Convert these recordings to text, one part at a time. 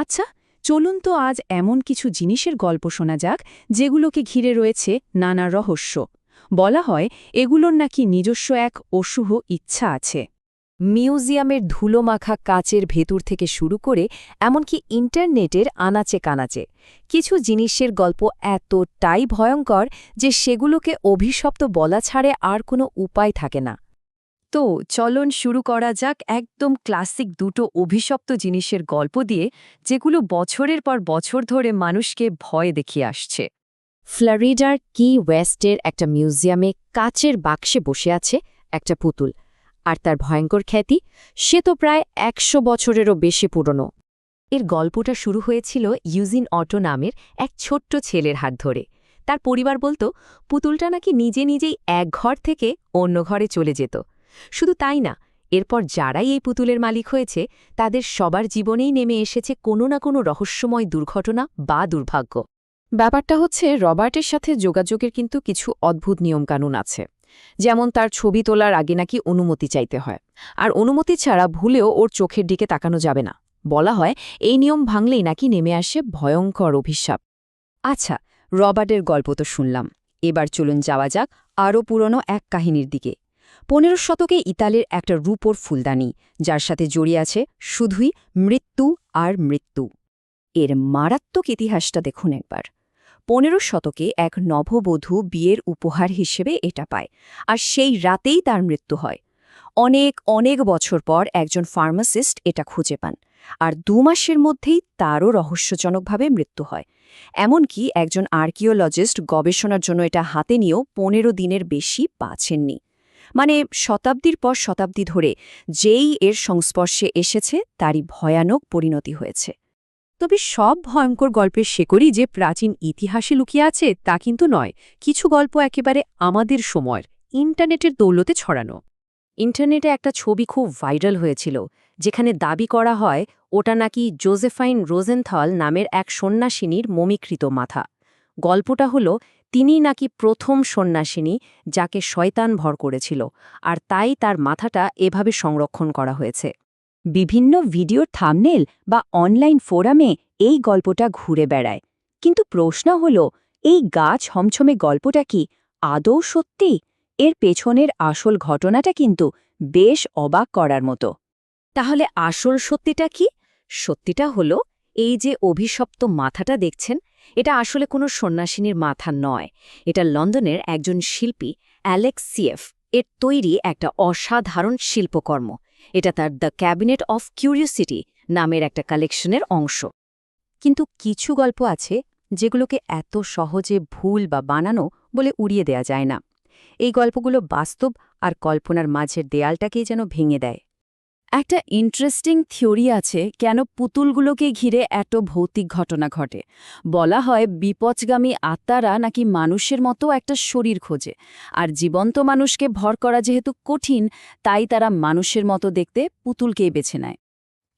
আচ্ছা, চলুন তো আজ এমন কিছু জিনিসের গল্প শোনা যাক যেগুলোকে ঘিরে রয়েছে নানা রহস্য। বলা হয় এগুলোর নাকি নিজস্ব এক অশুভ ইচ্ছা আছে। মিউজিয়ামের ধুলোমাখা কাচের ভেতর থেকে শুরু করে এমনকি ইন্টারনেটের আনাচে কানাচে কিছু জিনিসের গল্প এতটাই ভয়ঙ্কর যে সেগুলোকে অভিশপ্ত বলা ছাড়ে আর কোনো উপায় থাকে না। তো চলন শুরু করা যাক একদম ক্লাসিক দুটো অভিশপ্ত জিনিসের গল্প দিয়ে, যেগুলো বছরের পর বছর ধরে মানুষকে ভয় দেখিয়ে আসছে। ফ্লোরিডার কি ওয়েস্টের একটা মিউজিয়ামে কাচের বাক্সে বসে আছে একটা পুতুল, আর তার ভয়ঙ্কর খ্যাতি সে তো প্রায় ১০০ বছরেরও বেশি পুরনো। এর গল্পটা শুরু হয়েছিল ইউজিন অটো নামের এক ছোট্ট ছেলের হাত ধরে। তার পরিবার বলতো পুতুলটা নাকি নিজে নিজেই এক ঘর থেকে অন্য ঘরে চলে যেত। শুধু তাই না, এরপর যারাই এই পুতুলের মালিক হয়েছে তাদের সবার জীবনেই নেমে এসেছে কোনো না কোনো রহস্যময় দুর্ঘটনা বা দুর্ভাগ্য। ব্যাপারটা হচ্ছে, রবার্টের সাথে যোগাযোগের কিন্তু কিছু অদ্ভুত নিয়মকানুন আছে। যেমন তার ছবি তোলার আগে নাকি অনুমতি চাইতে হয়, আর অনুমতি ছাড়া ভুলেও ওর চোখের দিকে তাকানো যাবে না। বলা হয় এই নিয়ম ভাঙলেই নাকি নেমে আসে ভয়ঙ্কর অভিশাপ। আচ্ছা, রবার্টের গল্প তো শুনলাম, এবার চলুন যাওয়া যাক আরও পুরনো এক কাহিনীর দিকে। ১৫ শতকে ইতালির একটা রূপোর ফুলদানি, যার সাথে জড়িয়ে আছে শুধুই মৃত্যু আর মৃত্যু। এর মারাত্মক ইতিহাসটা দেখুন একবার। ১৫ শতকে এক নববধূ বিয়ের উপহার হিসেবে এটা পায়, আর সেই রাতেই তার মৃত্যু হয়। অনেক অনেক বছর পর একজন ফার্মাসিস্ট এটা খুঁজে পান, আর ২ মাসের মধ্যেই তারও রহস্যজনকভাবে মৃত্যু হয়। এমনকি একজন আর্কিওলজিস্ট গবেষণার জন্য এটা হাতে নিয়েও ১৫ দিনের বেশি বাঁচেননি। মানে শতাব্দীর পর শতাব্দী ধরে যেই এর সংস্পর্শে এসেছে তারই ভয়ানক পরিণতি হয়েছে। তবে সব ভয়ঙ্কর গল্পের শেকড়ই যে প্রাচীন ইতিহাসে লুকিয়ে আছে তা কিন্তু নয়। কিছু গল্প একেবারে আমাদের সময়ের, ইন্টারনেটের দৌলতে ছড়ানো। ইন্টারনেটে একটা ছবি খুব ভাইরাল হয়েছিল, যেখানে দাবি করা হয় ওটা নাকি জোজেফাইন রোজেনথল নামের এক সন্ন্যাসিনীর মমিকৃত মাথা। গল্পটা হলো তিনিই নাকি প্রথম সন্ন্যাসিনী যাকে শয়তান ভর করেছিল, আর তাই তার মাথাটা এভাবে সংরক্ষণ করা হয়েছে। বিভিন্ন ভিডিওর থাম্বনেল বা অনলাইন ফোরামে এই গল্পটা ঘুরে বেড়ায়। কিন্তু প্রশ্ন হলো, এই গাছ হমছমে গল্পটা কি আদৌ সত্যি? এর পেছনের আসল ঘটনাটা কিন্তু বেশ অবাক করার মতো। তাহলে আসল সত্যিটা কি? সত্যিটা হলো, এই যে অভিশপ্ত মাথাটা দেখছেন, এটা আসলে কোনো সন্ন্যাসিনীর মাথা নয়। এটা লন্ডনের একজন শিল্পী অ্যালেক্স সিয়েফ এর তৈরি একটা অসাধারণ শিল্পকর্ম। এটা তার দ্য ক্যাবিনেট অফ কিউরিওসিটি নামের একটা কালেকশনের অংশ। কিন্তু কিছু গল্প আছে যেগুলোকে এত সহজে ভুল বা বানানো বলে উড়িয়ে দেয়া যায় না। এই গল্পগুলো বাস্তব আর কল্পনার মাঝের দেয়ালটাকেই যেন ভেঙে দেয়। একটা ইন্টারেস্টিং থিওরি আছে কেন পুতুলগুলোকে ঘিরে এত ভৌতিক ঘটনা ঘটে। বলা হয় বিপথগামী আত্মারা নাকি মানুষের মতো একটা শরীর খোঁজে, আর জীবন্ত মানুষকে ভর করা যেহেতু কঠিন, তাই তারা মানুষের মতো দেখতে পুতুলকেই বেছে নেয়।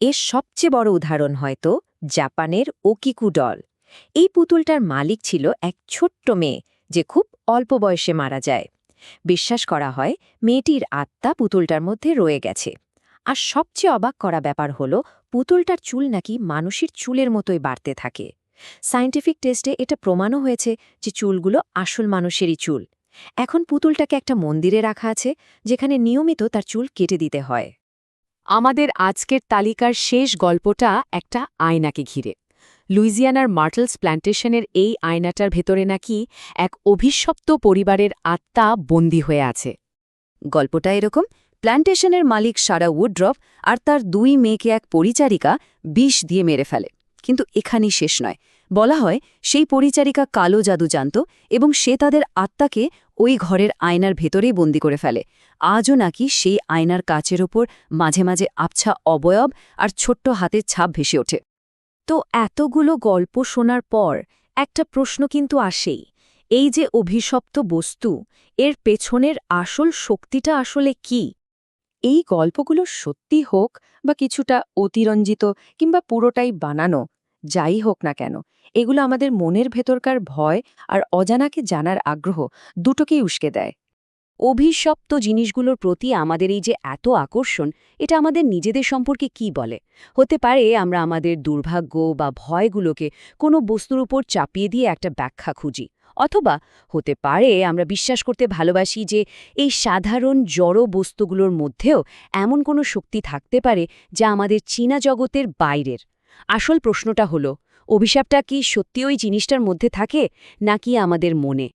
এর সবচেয়ে বড় উদাহরণ হয়তো জাপানের ওকিকু ডল। এই পুতুলটার মালিক ছিল এক ছোট্ট মেয়ে, যে খুব অল্প বয়সে মারা যায়। বিশ্বাস করা হয় মেয়েটির আত্মা পুতুলটার মধ্যে রয়ে গেছে। আর সবচেয়ে অবাক করা ব্যাপার হলো, পুতুলটার চুল নাকি মানুষের চুলের মতোই বাড়তে থাকে। সায়েন্টিফিক টেস্টে এটা প্রমাণও হয়েছে যে চুলগুলো আসল মানুষেরই চুল। এখন পুতুলটাকে একটা মন্দিরে রাখা আছে, যেখানে নিয়মিত তার চুল কেটে দিতে হয়। আমাদের আজকের তালিকার শেষ গল্পটা একটা আয়নাকে ঘিরে। লুইজিয়ানার মার্টলস প্ল্যান্টেশনের এই আয়নাটার ভেতরে নাকি এক অভিশপ্ত পরিবারের আত্মা বন্দী হয়ে আছে। গল্পটা এরকম: প্ল্যান্টেশনের মালিক সারা উড্রফ আর তার ২ মেয়েকে এক পরিচারিকা বিষ দিয়ে মেরে ফেলে। কিন্তু এখানেই শেষ নয়। বলা হয় সেই পরিচারিকা কালো জাদু জানত, এবং সে তাদের আত্মাকে ওই ঘরের আয়নার ভেতরেই বন্দি করে ফেলে। আজও নাকি সেই আয়নার কাচের ওপর মাঝে মাঝে আবছা অবয়ব আর ছোট্ট হাতের ছাপ ভেসে ওঠে। তো এতগুলো গল্প শোনার পর একটা প্রশ্ন কিন্তু আসেই, এই যে অভিশপ্ত বস্তু, এর পেছনের আসল শক্তিটা আসলে কি? এই গল্পগুলো সত্যি হোক বা কিছুটা অতিরঞ্জিত কিংবা পুরোটাই বানানো, যাই হোক না কেন, এগুলো আমাদের মনের ভেতরকার ভয় আর অজানাকে জানার আগ্রহ দুটোকেই উস্কে দেয়। অভিশপ্ত জিনিসগুলোর প্রতি আমাদের এই যে এত আকর্ষণ, এটা আমাদের নিজেদের সম্পর্কে কি বলে? হতে পারে আমরা আমাদের দুর্ভাগ্য বা ভয়গুলোকে কোনো বস্তুর উপর চাপিয়ে দিয়ে একটা ব্যাখ্যা খুঁজি। অথবা হতে পারে আমরা বিশ্বাস করতে ভালোবাসি যে এই সাধারণ জড় বস্তুগুলোর মধ্যেও এমন কোনো শক্তি থাকতে পারে যা আমাদের চীনা জগতের বাইরের। আসল প্রশ্নটা হলো, অভিশাপটা কি সত্যি ওই জিনিসটার মধ্যে থাকে নাকি আমাদের মনে?